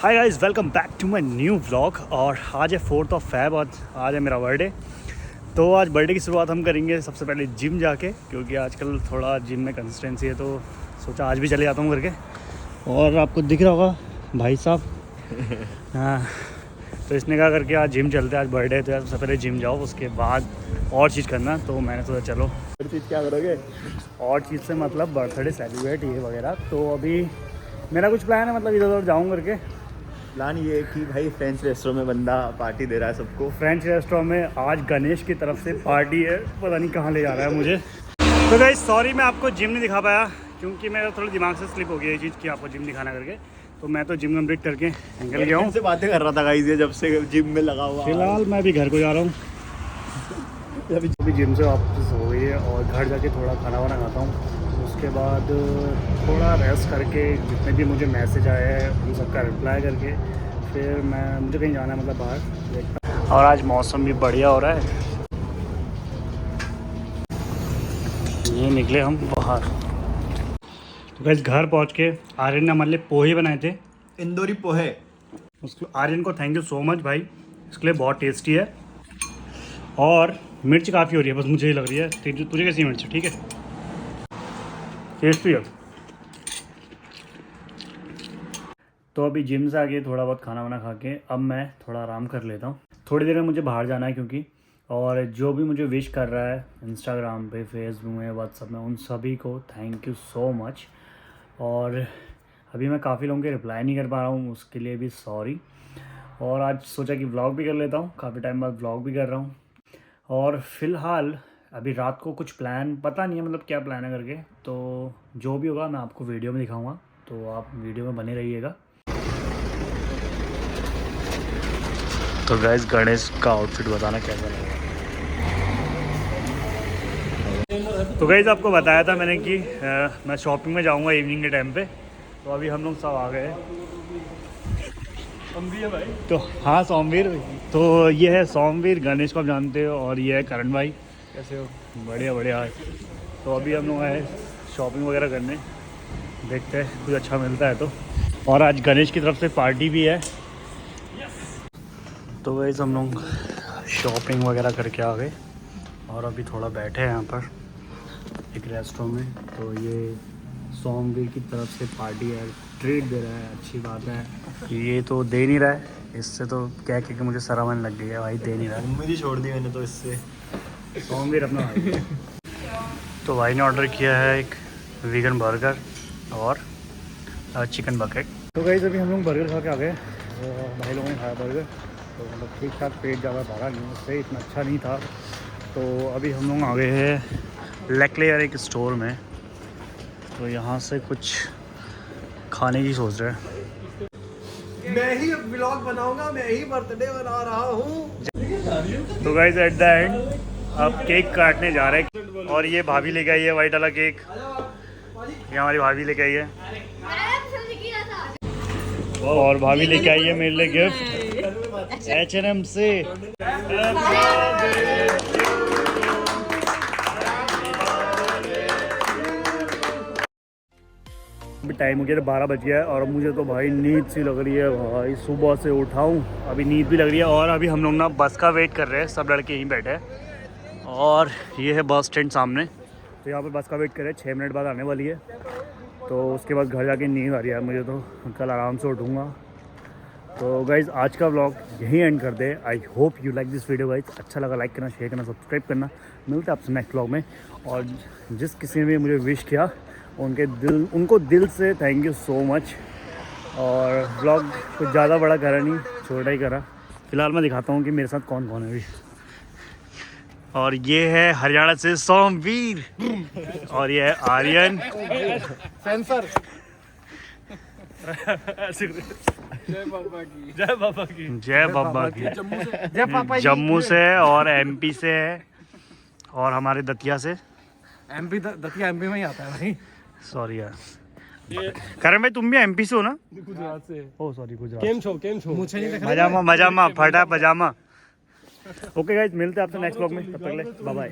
Hi guys, welcome back to my new vlog. और आज है 4 फ़रवरी और आज है मेरा बर्थडे। तो आज बर्थडे की शुरुआत हम करेंगे सबसे पहले जिम जाके, क्योंकि आजकल थोड़ा जिम में कंसिस्टेंसी है, तो सोचा आज भी चले जाता हूँ करके। और आपको दिख रहा होगा भाई साहब हाँ, तो इसने कहा करके आज जिम चलते हैं, आज बर्थडे है तो यार सबसे पहले जिम जाओ, उसके बाद और चीज़ करना। तो मैंने सोचा चलो और चीज़ क्या करोगे, और चीज़ से मतलब बर्थडे सेलिब्रेट ये वगैरह। तो अभी मेरा कुछ प्लान है, मतलब इधर उधर जाऊँ करके। प्लान ये है कि भाई फ्रेंच रेस्टोरेंट में बंदा पार्टी दे रहा है सबको। फ्रेंच रेस्टोरेंट में आज गणेश की तरफ से पार्टी है, पता नहीं कहाँ ले जा रहा है मुझे। तो गाइस सॉरी मैं आपको जिम नहीं दिखा पाया, क्योंकि मेरा थोड़ा दिमाग से स्लिप हो गया ये चीज़ कि आपको जिम दिखाना करके। तो मैं तो जिम कंप्लीट करके निकल गया हूँ। से बातें कर रहा था गाइस, ये जब से जिम में लगा हुआ। फिलहाल मैं भी घर को जा रहा हूँ, अभी जिम से वापस हो गई है और घर जाके थोड़ा खाना वाना खाता हूँ। उसके बाद थोड़ा रेस्ट करके जितने भी मुझे मैसेज आए हैं उन सबका रिप्लाई करके फिर मुझे कहीं जाना है, मतलब बाहर देखता। और आज मौसम भी बढ़िया हो रहा है, ये निकले हम बाहर। तो बस घर पहुंच के आर्यन ने हमारे लिए पोहे बनाए थे, इंदौरी पोहे। उसको आर्यन को थैंक यू सो मच भाई, इसके लिए बहुत टेस्टी है। और मिर्च काफ़ी हो रही है, बस मुझे ही लग रही है। तुझे कैसी मिर्च? ठीक है, टेस्टी है। तो अभी जिम से आके थोड़ा बहुत खाना वाना खा के अब मैं थोड़ा आराम कर लेता हूँ। थोड़ी देर में मुझे बाहर जाना है क्योंकि, और जो भी मुझे विश कर रहा है इंस्टाग्राम पे, फेसबुक में, व्हाट्सअप में, उन सभी को थैंक यू सो मच। और अभी मैं काफ़ी लोगों के रिप्लाई नहीं कर पा रहा हूँ, उसके लिए भी सॉरी। और आज सोचा कि व्लॉग भी कर लेता हूँ, काफ़ी टाइम बाद व्लॉग भी कर रहा हूँ। और फिलहाल अभी रात को कुछ प्लान पता नहीं है, मतलब क्या प्लान है करके, तो जो भी होगा मैं आपको वीडियो में दिखाऊंगा, तो आप वीडियो में बने रहिएगा। तो गाइस गणेश का आउटफिट बताना कैसा लगा। तो गाइस आपको बताया था मैंने कि मैं शॉपिंग में जाऊंगा इवनिंग के टाइम पे। तो अभी हम लोग सब आ गए हैं भाई। तो हाँ सोमवीर, तो ये है सोमवीर, गणेश को आप जानते हो, और ये है करण भाई। कैसे हो? बढ़िया बढ़िया। तो अभी हम लोग आए शॉपिंग वगैरह करने, देखते हैं कुछ अच्छा मिलता है तो। और आज गणेश की तरफ से पार्टी भी है। तो वैसे हम लोग शॉपिंग वगैरह करके आ गए और अभी थोड़ा बैठे हैं यहाँ पर एक रेस्टोरेंट में। तो ये सोमवीर की तरफ से पार्टी है, ट्रीट दे रहा है, अच्छी बात है। ये तो दे नहीं रहा है, इससे तो कह के मुझे शर्म आने लग गई है भाई, दे नहीं रहा है। उम्मीद ही छोड़ दी मैंने तो इससे। सोमवीर अपना भाई है। तो भाई ने ऑर्डर किया है एक वीगन बर्गर और चिकन बकेट। तो गाइस अभी हम लोग बर्गर खा के आ गए, भाई लोगों ने खाया बर्गर, तो मतलब ठीक ठाक, पेट ज़्यादा भरा नहीं, उससे इतना अच्छा नहीं था। तो अभी हम लोग आ गए हैं लेक्लेयर एक स्टोर में, तो यहाँ से कुछ खाने की सोच रहे हैं। मैं ही व्लॉग बनाऊंगा, मैं ही बर्थडे बना रहा हूँ। तो गाइस एट द एंड अब केक काटने जा रहे हैं, और ये भाभी लेके आई है वाइट वाला केक, ये हमारी भाभी लेके आई है। और भाभी लेके आई है मेरे लिए गिफ्ट H&M से। अभी टाइम हो गया, 12 बज गया है और मुझे तो भाई नींद सी लग रही है भाई, सुबह से उठा हूँ, अभी नींद भी लग रही है। और अभी हम लोग ना बस का वेट कर रहे हैं, सब लड़के यहीं बैठे हैं। और ये है बस स्टैंड सामने, तो यहाँ पर बस का वेट कर रहे हैं, 6 मिनट बाद आने वाली है। तो उसके बाद घर जाके नींद आ रही है मुझे, तो कल आराम से उठूँगा। तो गाइज़ आज का व्लॉग यहीं एंड कर दे। I hope you like this video guys, अच्छा लगा लाइक करना, शेयर करना, सब्सक्राइब करना। मिलते हैं आपसे नेक्स्ट व्लॉग में। और जिस किसी ने भी मुझे विश किया उनको दिल से थैंक यू सो मच। और व्लॉग कुछ ज़्यादा बड़ा करा नहीं, छोटा ही करा। फिलहाल मैं दिखाता हूँ कि मेरे साथ कौन कौन है अभी। और ये है हरियाणा से सोमवीर, और ये है आर्यन सेंसर। जय बाबा की, जय बाबा की, जय बाबा की। जय पापा। जम्मू से और MP से है, और हमारे दतिया से। MP दतिया MP में ही आता है भाई। सॉरी यार, करण भाई तुम भी MP से हो ना? गुजरात से। ओ सॉरी, गुजरात। केम छो मुझे नहीं देखा। मजामा मजामा फटा पजामा। ओके गाइज, मिलते हैं आपसे नेक्स्ट व्लॉग में, तब तक के लिए बाय बाय।